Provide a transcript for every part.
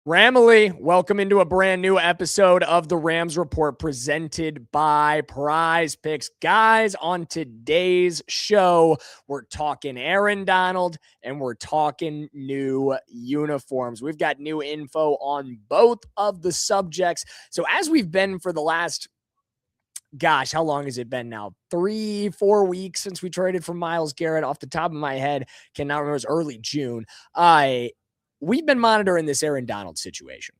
Ramily, welcome into a brand new episode of the Rams Report presented by Prize Picks. Guys, on today's show, we're talking Aaron Donald and we're talking new uniforms. We've got new info on both of the subjects. So as we've been for the last, how long has it been now? 3-4 weeks since we traded for Myles Garrett. Off the top of my head, cannot remember, it was early June. We've been monitoring this Aaron Donald situation.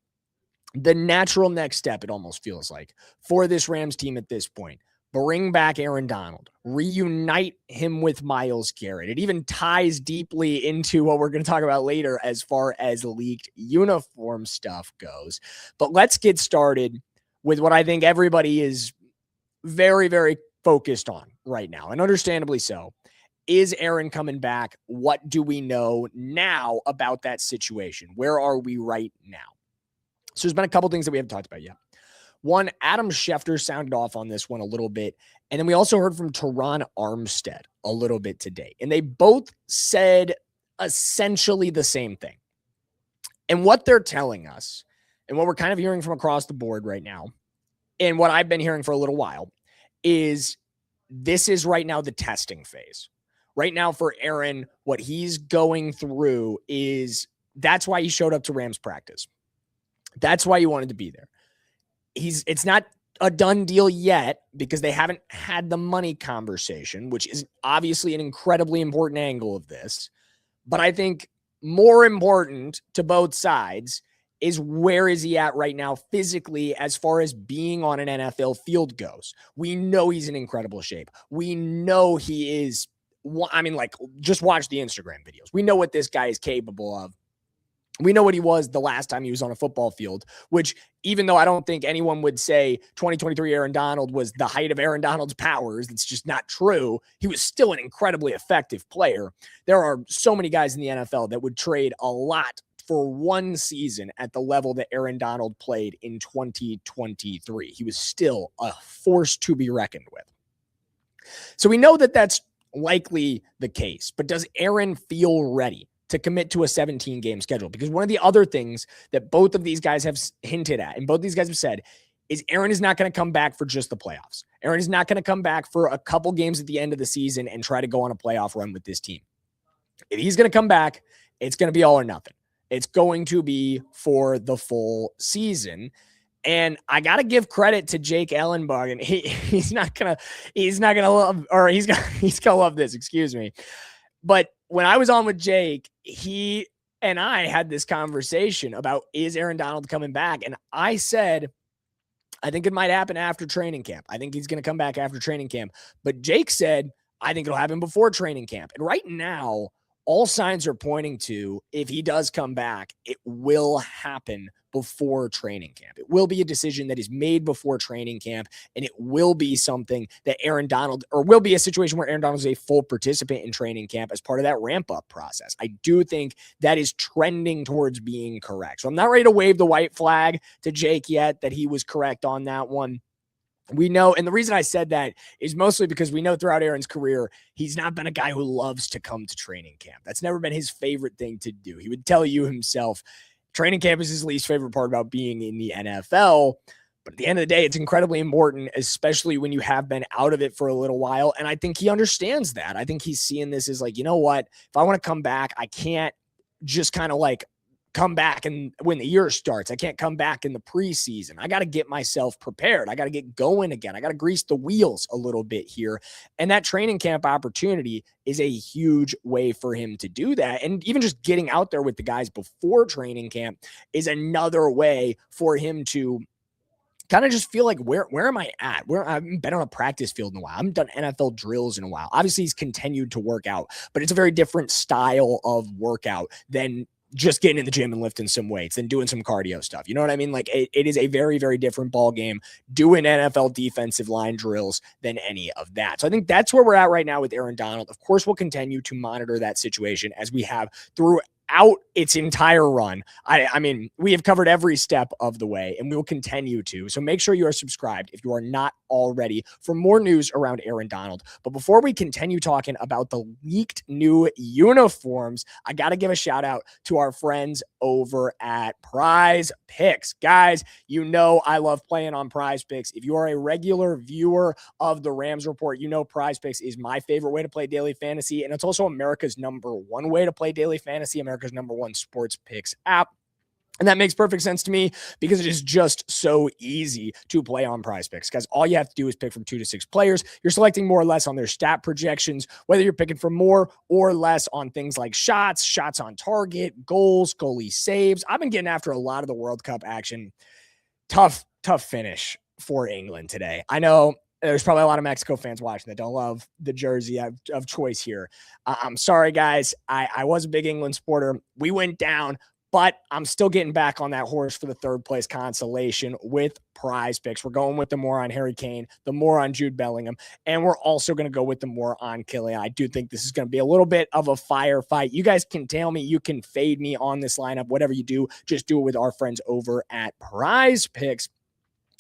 The natural next step, it almost feels like, for this Rams team at this point, bring back Aaron Donald, reunite him with Myles Garrett. It even ties deeply into what we're going to talk about later as far as leaked uniform stuff goes. But let's get started with what I think everybody is very, very focused on right now, and understandably so. Is Aaron coming back? What do we know now about that situation? Where are we right now? So there's been a couple things that we haven't talked about yet. One, Adam Schefter sounded off on this one a little bit. And then we also heard from Teron Armstead a little bit today. And they both said essentially the same thing. And what they're telling us, and what we're kind of hearing from across the board right now, and what I've been hearing for a little while, is this is right now the testing phase. Right now for Aaron, what he's going through is that's why he showed up to Rams practice. That's why he wanted to be there. It's not a done deal yet because they haven't had the money conversation, which is obviously an incredibly important angle of this. But I think more important to both sides is where is he at right now physically as far as being on an NFL field goes. We know he's in incredible shape. We know he is, just watch the Instagram videos. We know what this guy is capable of. We know what he was the last time he was on a football field, which even though I don't think anyone would say 2023 Aaron Donald was the height of Aaron Donald's powers, it's just not true. He was still an incredibly effective player. There are so many guys in the NFL that would trade a lot for one season at the level that Aaron Donald played in 2023. He was still a force to be reckoned with. So we know that that's likely the case, but does Aaron feel ready to commit to a 17-game schedule? Because one of the other things that both of these guys have hinted at, and both these guys have said, is Aaron is not going to come back for just the playoffs. Aaron is not going to come back for a couple games at the end of the season and try to go on a playoff run with this team. If he's going to come back, it's going to be all or nothing. It's going to be for the full season. And I got to give credit to Jake Ellenberg, and he's going to love this, excuse me. But when I was on with Jake, he and I had this conversation about, is Aaron Donald coming back? And I said, I think it might happen after training camp. I think he's going to come back after training camp. But Jake said, I think it'll happen before training camp. And right now, all signs are pointing to, if he does come back, it will happen before training camp. It will be a decision that is made before training camp, and it will be something that Aaron Donald, or will be a situation where Aaron Donald is a full participant in training camp as part of that ramp-up process. I do think that is trending towards being correct. So I'm not ready to wave the white flag to Jake yet that he was correct on that one. We know, and the reason I said that is mostly because we know throughout Aaron's career, he's not been a guy who loves to come to training camp. That's never been his favorite thing to do. He would tell you himself, training camp is his least favorite part about being in the NFL. But at the end of the day, it's incredibly important, especially when you have been out of it for a little while. And I think he understands that. I think he's seeing this as like, you know what, if I want to come back, I can't just kind of like come back and when the year starts. I can't come back in the preseason. I got to get myself prepared. I got to get going again. I got to grease the wheels a little bit here. And that training camp opportunity is a huge way for him to do that. And even just getting out there with the guys before training camp is another way for him to kind of just feel like, where am I at? Where I haven't been on a practice field in a while. I haven't done NFL drills in a while. Obviously, he's continued to work out, but it's a very different style of workout than just getting in the gym and lifting some weights and doing some cardio stuff. You know what I mean? Like it is a very, very different ball game doing NFL defensive line drills than any of that. So I think that's where we're at right now with Aaron Donald. Of course, we'll continue to monitor that situation as we have throughout its entire run. I mean, we have covered every step of the way and we will continue to. So make sure you are subscribed if you are not already for more news around Aaron Donald. But before we continue talking about the leaked new uniforms, I got to give a shout out to our friends over at Prize Picks. Guys, you know I love playing on Prize Picks. If you are a regular viewer of the Rams Report, you know Prize Picks is my favorite way to play daily fantasy, and it's also America's #1 way to play daily fantasy, America's #1 sports picks app. And that makes perfect sense to me because it is just so easy to play on Prize Picks. Because all you have to do is pick from 2 to 6 players. You're selecting more or less on their stat projections, whether you're picking for more or less on things like shots, shots on target, goals, goalie saves. I've been getting after a lot of the World Cup action. Tough finish for England today. I know there's probably a lot of Mexico fans watching that don't love the jersey of choice here. I'm sorry, guys. I was a big England supporter. We went down, but I'm still getting back on that horse for the third place consolation with Prize Picks. We're going with the more on Harry Kane, the more on Jude Bellingham, and we're also going to go with the more on Kylian. I do think this is going to be a little bit of a firefight. You guys can tell me, you can fade me on this lineup, whatever you do, just do it with our friends over at Prize Picks.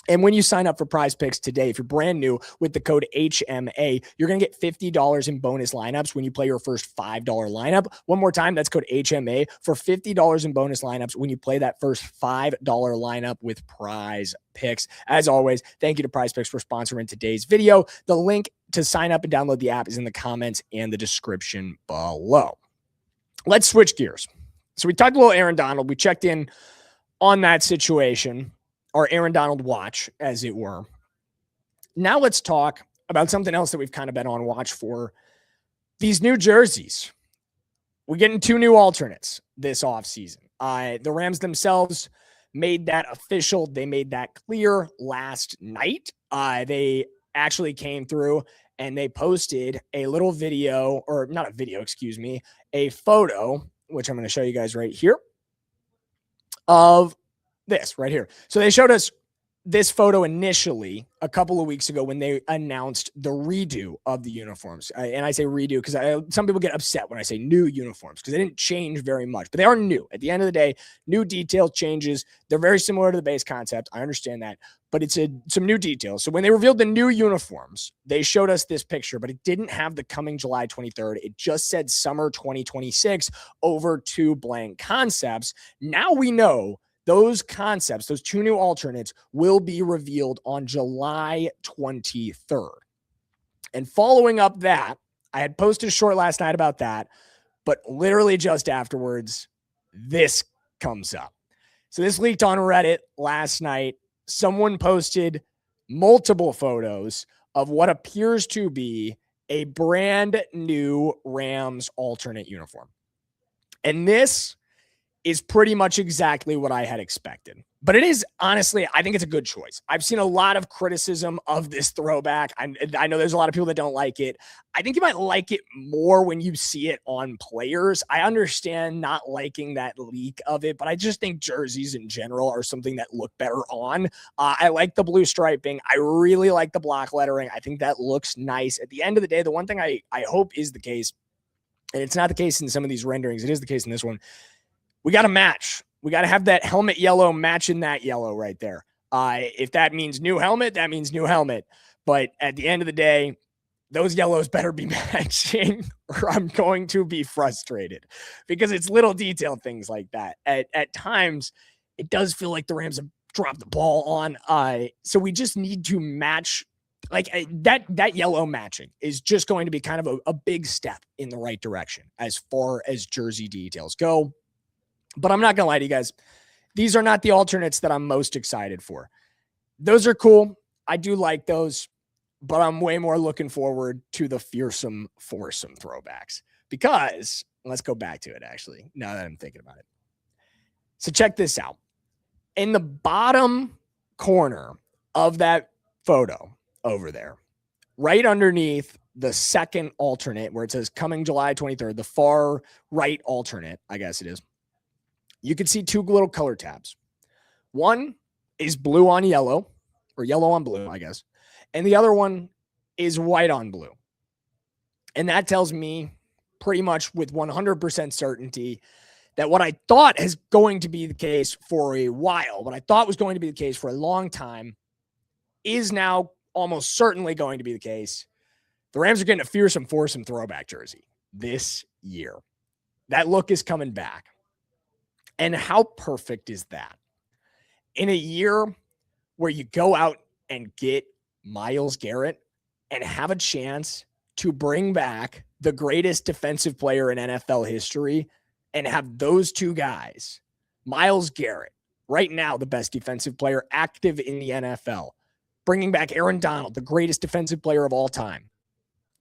And when you sign up for Prize Picks today, if you're brand new with the code HMA, you're going to get $50 in bonus lineups when you play your first $5 lineup. One more time, that's code HMA for $50 in bonus lineups when you play that first $5 lineup with Prize Picks. As always, thank you to Prize Picks for sponsoring today's video. The link to sign up and download the app is in the comments and the description below. Let's switch gears. So we talked a little Aaron Donald. We checked in on that situation, or Aaron Donald watch, as it were. Now let's talk about something else that we've kind of been on watch for. These new jerseys. We're getting 2 new alternates this offseason. The Rams themselves made that official. They made that clear last night. They actually came through and they posted a little video, or not a video, excuse me, a photo, which I'm going to show you guys right here, of this right here. So they showed us this photo initially a couple of weeks ago when they announced the redo of the uniforms. And I say redo because some people get upset when I say new uniforms because they didn't change very much, but they are new. At the end of the day, new detail changes. They're very similar to the base concept. I understand that, but it's some new details. So when they revealed the new uniforms, they showed us this picture, but it didn't have the coming July 23rd. It just said summer 2026 over 2 blank concepts. Now we know those concepts, those 2 new alternates, will be revealed on July 23rd. And following up that, I had posted a short last night about that, but literally just afterwards, this comes up. So this leaked on Reddit last night. Someone posted multiple photos of what appears to be a brand new Rams alternate uniform. And this is pretty much exactly what I had expected. But it is, honestly, I think it's a good choice. I've seen a lot of criticism of this throwback. I know there's a lot of people that don't like it. I think you might like it more when you see it on players. I understand not liking that leak of it, but I just think jerseys in general are something that look better on. I like the blue striping. I really like the block lettering. I think that looks nice. At the end of the day, the one thing I hope is the case, and it's not the case in some of these renderings, it is the case in this one, we got to match. We got to have that helmet yellow matching that yellow right there. If that means new helmet, that means new helmet. But at the end of the day, those yellows better be matching or I'm going to be frustrated because it's little detailed things like that. At times, it does feel like the Rams have dropped the ball on. So we just need to match. Like that yellow matching is just going to be kind of a big step in the right direction as far as jersey details go. But I'm not going to lie to you guys. These are not the alternates that I'm most excited for. Those are cool. I do like those, but I'm way more looking forward to the Fearsome Foursome throwbacks because let's go back to it actually, now that I'm thinking about it. So check this out. In the bottom corner of that photo over there, right underneath the second alternate where it says coming July 23rd, the far right alternate, I guess it is, you can see 2 little color tabs. One is blue on yellow, or yellow on blue, I guess. And the other one is white on blue. And that tells me pretty much with 100% certainty that what I thought is going to be the case for a while, what I thought was going to be the case for a long time, is now almost certainly going to be the case. The Rams are getting a Fearsome Foursome throwback jersey this year. That look is coming back. And how perfect is that? In a year where you go out and get Myles Garrett and have a chance to bring back the greatest defensive player in NFL history and have those two guys, Myles Garrett, right now the best defensive player active in the NFL, bringing back Aaron Donald, the greatest defensive player of all time,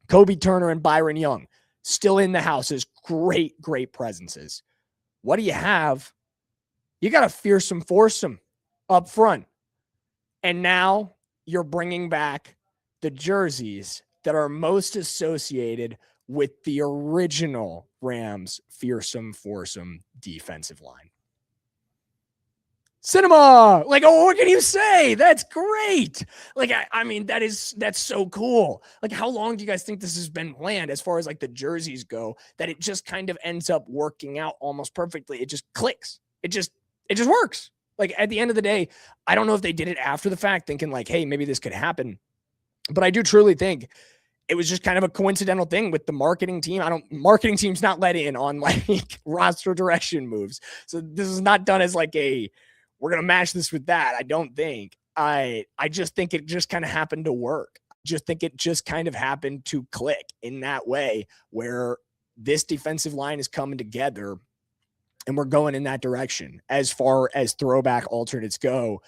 Kobie Turner and Byron Young, still in the house as great, great presences. What do you have? You got a fearsome foursome up front. And now you're bringing back the jerseys that are most associated with the original Rams fearsome foursome defensive line. Cinema! Like, oh, what can you say? That's great. Like, I mean, that's so cool. Like, how long do you guys think this has been planned as far as like the jerseys go, that it just kind of ends up working out almost perfectly? It just clicks. It just works. Like, at the end of the day, I don't know if they did it after the fact thinking like, hey, maybe this could happen. But I do truly think it was just kind of a coincidental thing with the marketing team. Marketing team's not let in on like roster direction moves. So this is not done as like we're going to match this with that. I don't think. I just think it just kind of happened to work. Just think it just kind of happened to click in that way where this defensive line is coming together and we're going in that direction as far as throwback alternates go.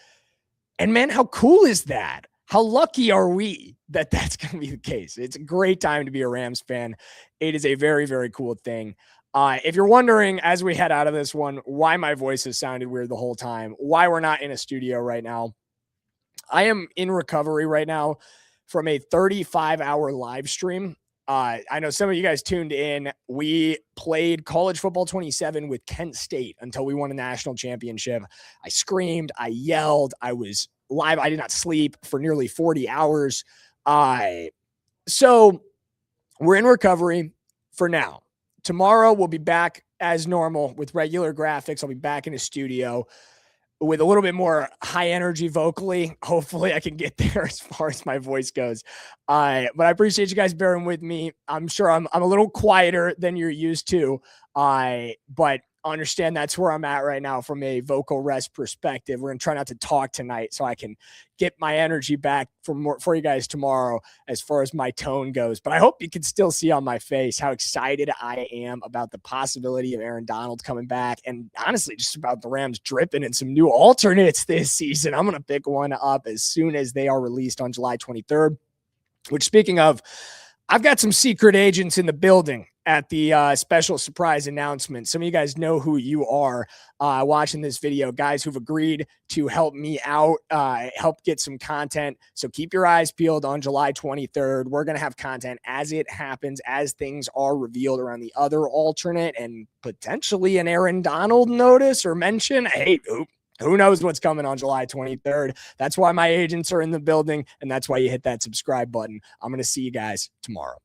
And man, how cool is that? How lucky are we that that's going to be the case? It's a great time to be a Rams fan. It is a very, very cool thing. If you're wondering, as we head out of this one, why my voice has sounded weird the whole time, why we're not in a studio right now, I am in recovery right now from a 35-hour live stream. I know some of you guys tuned in. We played College Football 27 with Kent State until we won a national championship. I screamed, I yelled, I was live. I did not sleep for nearly 40 hours. So we're in recovery for now. Tomorrow we'll be back as normal with regular graphics. I'll be back in the studio with a little bit more high energy vocally. Hopefully I can get there as far as my voice goes. But I appreciate you guys bearing with me. I'm sure I'm a little quieter than you're used to. But understand that's where I'm at right now from a vocal rest perspective. We're going to try not to talk tonight so I can get my energy back for you guys tomorrow as far as my tone goes. But I hope you can still see on my face how excited I am about the possibility of Aaron Donald coming back, and honestly just about the Rams dripping in some new alternates this season. I'm going to pick one up as soon as they are released on July 23rd, which, speaking of, I've got some secret agents in the building at the special surprise announcement. Some of you guys know who you are watching this video, guys who've agreed to help me out, help get some content. So keep your eyes peeled on July 23rd. We're going to have content as it happens, as things are revealed around the other alternate and potentially an Aaron Donald notice or mention. Hey, who knows what's coming on July 23rd? That's why my agents are in the building, and that's why you hit that subscribe button. I'm going to see you guys tomorrow.